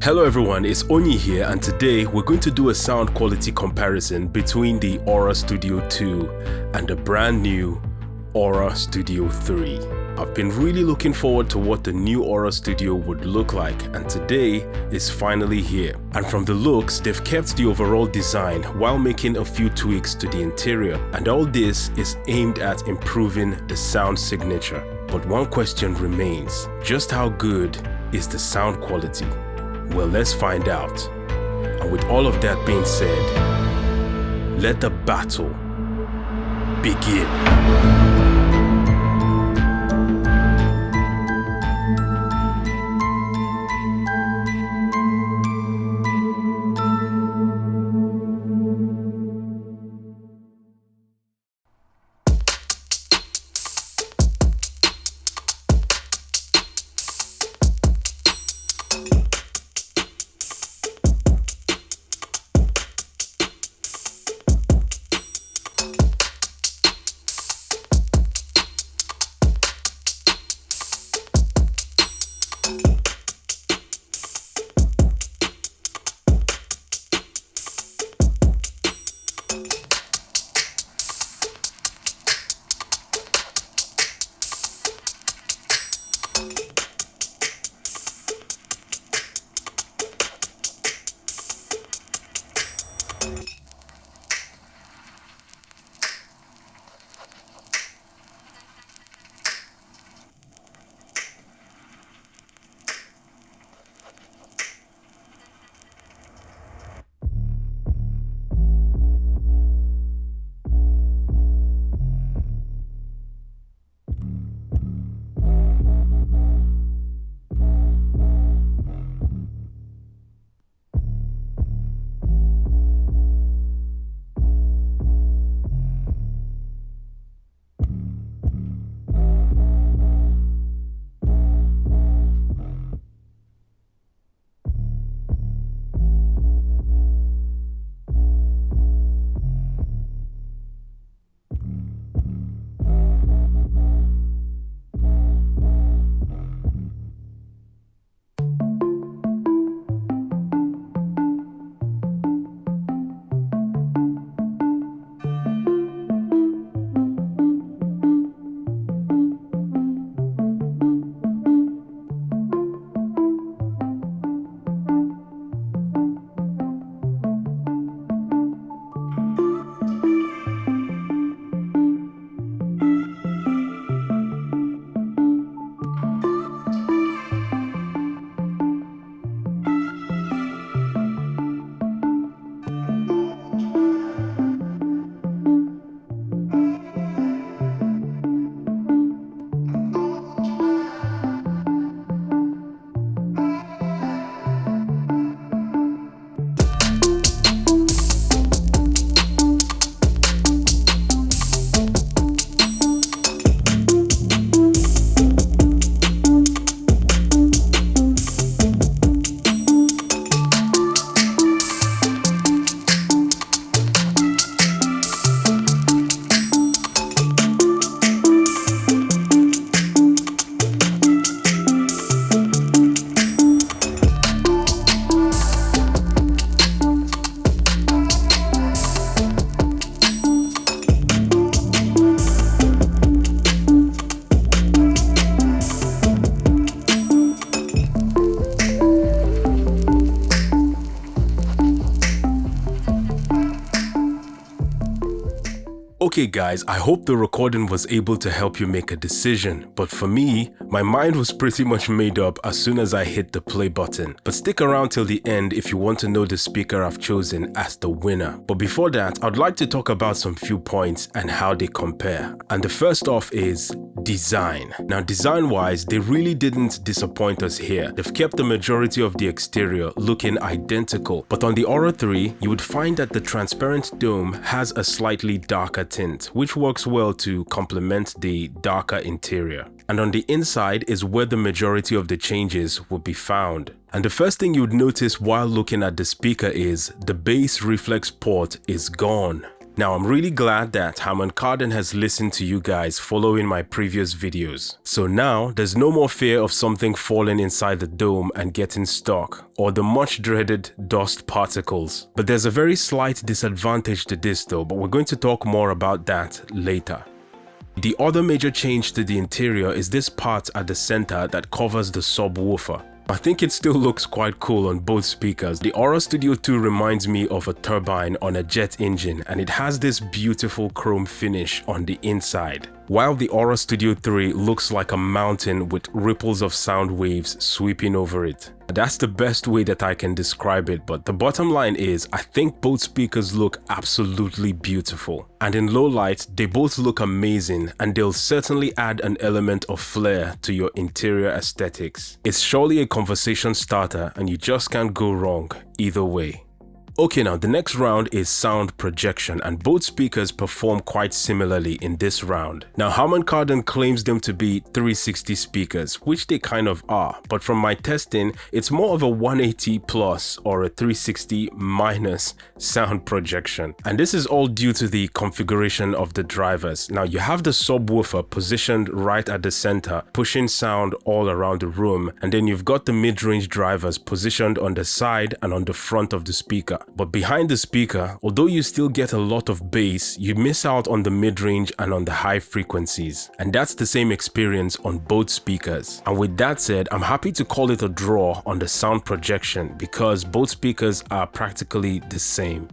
Hello everyone, it's Onyi here, and today we're going to do a sound quality comparison between the Aura Studio 2 and the brand new Aura Studio 3. I've been really looking forward to what the new Aura Studio would look like, and today is finally here. And from the looks, they've kept the overall design while making a few tweaks to the interior, and all this is aimed at improving the sound signature. But one question remains: just how good is the sound quality? Well, let's find out. And with all of that being said, let the battle begin. Okay guys, I hope the recording was able to help you make a decision, but for me, my mind was pretty much made up as soon as I hit the play button. But stick around till the end if you want to know the speaker I've chosen as the winner. But before that, I'd like to talk about some few points and how they compare. And the first off is design. Now design-wise, they really didn't disappoint us here. They've kept the majority of the exterior looking identical, but on the Aura 3, you would find that the transparent dome has a slightly darker tint, which works well to complement the darker interior. And on the inside is where the majority of the changes will be found. And the first thing you would notice while looking at the speaker is the bass reflex port is gone. Now, I'm really glad that Harman Kardon has listened to you guys following my previous videos. So now, there's no more fear of something falling inside the dome and getting stuck, or the much dreaded dust particles. But there's a very slight disadvantage to this though, but we're going to talk more about that later. The other major change to the interior is this part at the center that covers the subwoofer. I think it still looks quite cool on both speakers. The Aura Studio 2 reminds me of a turbine on a jet engine, and it has this beautiful chrome finish on the inside, while the Aura Studio 3 looks like a mountain with ripples of sound waves sweeping over it. That's the best way that I can describe it, but the bottom line is I think both speakers look absolutely beautiful. And in low light, they both look amazing, and they'll certainly add an element of flair to your interior aesthetics. It's surely a conversation starter, and you just can't go wrong either way. Okay, now the next round is sound projection, and both speakers perform quite similarly in this round. Now, Harman Kardon claims them to be 360 speakers, which they kind of are, but from my testing, it's more of a 180 plus or a 360 minus sound projection. And this is all due to the configuration of the drivers. Now, you have the subwoofer positioned right at the center, pushing sound all around the room, and then you've got the mid-range drivers positioned on the side and on the front of the speaker. But behind the speaker, although you still get a lot of bass, you miss out on the mid-range and on the high frequencies. And that's the same experience on both speakers. And with that said, I'm happy to call it a draw on the sound projection because both speakers are practically the same.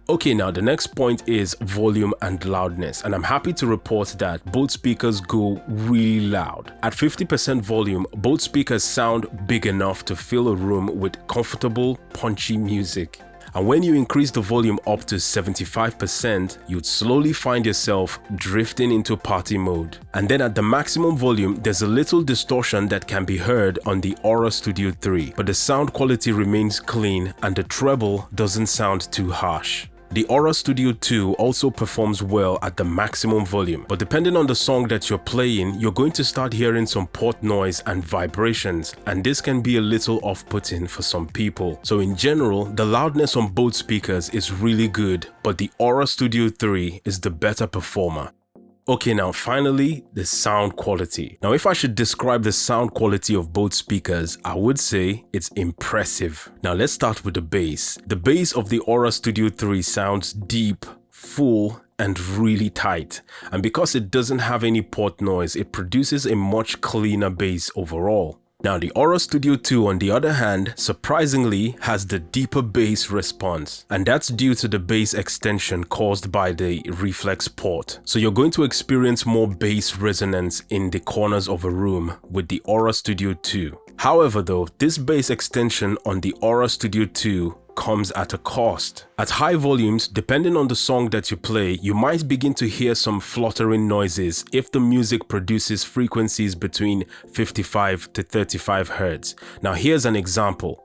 Okay, now the next point is volume and loudness, and I'm happy to report that both speakers go really loud. At 50% volume, both speakers sound big enough to fill a room with comfortable, punchy music. And when you increase the volume up to 75%, you'd slowly find yourself drifting into party mode. And then at the maximum volume, there's a little distortion that can be heard on the Aura Studio 3, but the sound quality remains clean and the treble doesn't sound too harsh. The Aura Studio 2 also performs well at the maximum volume, but depending on the song that you're playing, you're going to start hearing some port noise and vibrations, and this can be a little off-putting for some people. So in general, the loudness on both speakers is really good, but the Aura Studio 3 is the better performer. Okay, now finally, the sound quality. Now, if I should describe the sound quality of both speakers, I would say it's impressive. Now, let's start with the bass. The bass of the Aura Studio 3 sounds deep, full, and really tight. And because it doesn't have any port noise, it produces a much cleaner bass overall. Now, the Aura Studio 2, on the other hand, surprisingly has the deeper bass response, and that's due to the bass extension caused by the reflex port. So you're going to experience more bass resonance in the corners of a room with the Aura Studio 2. However though, this bass extension on the Aura Studio 2 comes at a cost. At high volumes, depending on the song that you play, you might begin to hear some fluttering noises if the music produces frequencies between 55 to 35 Hz. Now here's an example.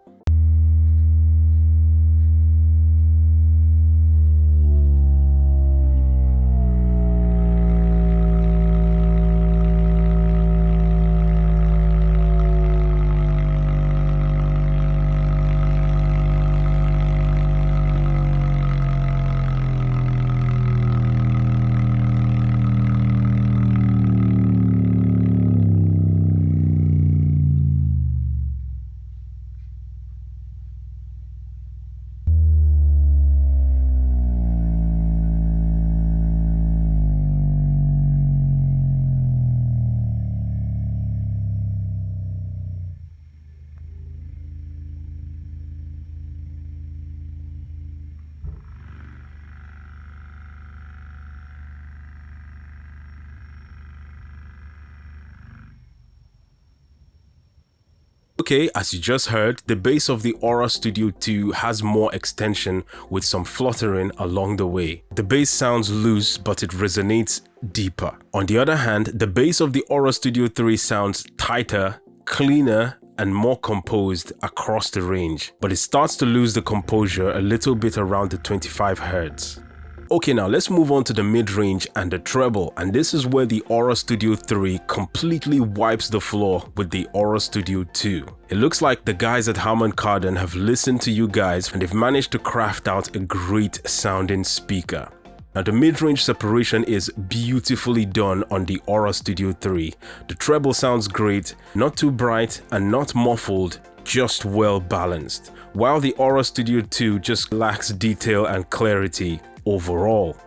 Okay, as you just heard, the bass of the Aura Studio 2 has more extension with some fluttering along the way. The bass sounds loose, but it resonates deeper. On the other hand, the bass of the Aura Studio 3 sounds tighter, cleaner, and more composed across the range, but it starts to lose the composure a little bit around the 25 Hz. Okay, now let's move on to the mid-range and the treble, and this is where the Aura Studio 3 completely wipes the floor with the Aura Studio 2. It looks like the guys at Harman Kardon have listened to you guys and they've managed to craft out a great sounding speaker. Now the mid-range separation is beautifully done on the Aura Studio 3. The treble sounds great, not too bright and not muffled, just well balanced, while the Aura Studio 2 just lacks detail and clarity overall.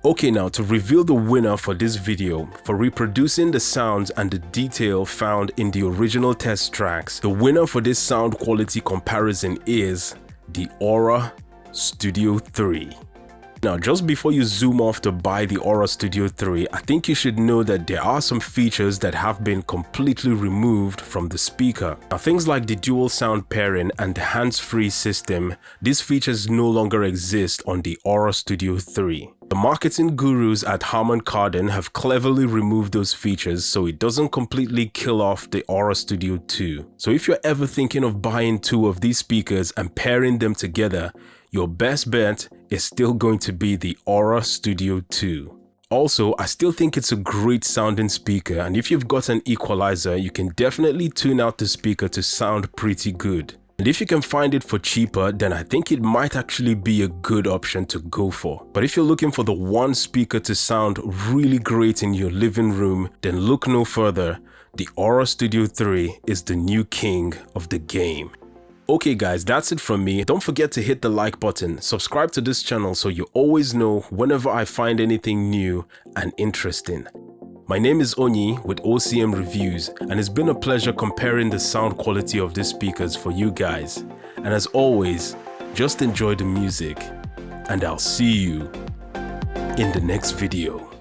Okay, now to reveal the winner for this video, for reproducing the sounds and the detail found in the original test tracks, the winner for this sound quality comparison is the Aura Studio 3. Now, just before you zoom off to buy the Aura Studio 3, I think you should know that there are some features that have been completely removed from the speaker. Now, things like the dual sound pairing and the hands-free system, these features no longer exist on the Aura Studio 3. The marketing gurus at Harman Kardon have cleverly removed those features so it doesn't completely kill off the Aura Studio 2. So if you're ever thinking of buying two of these speakers and pairing them together, your best bet is still going to be the Aura Studio 2. Also, I still think it's a great sounding speaker, and if you've got an equalizer, you can definitely tune out the speaker to sound pretty good. And if you can find it for cheaper, then I think it might actually be a good option to go for. But if you're looking for the one speaker to sound really great in your living room, then look no further. The Aura Studio 3 is the new king of the game. Okay guys, that's it from me. Don't forget to hit the like button, subscribe to this channel so you always know whenever I find anything new and interesting. My name is Onyi with OCM Reviews, and it's been a pleasure comparing the sound quality of these speakers for you guys. And as always, just enjoy the music, and I'll see you in the next video.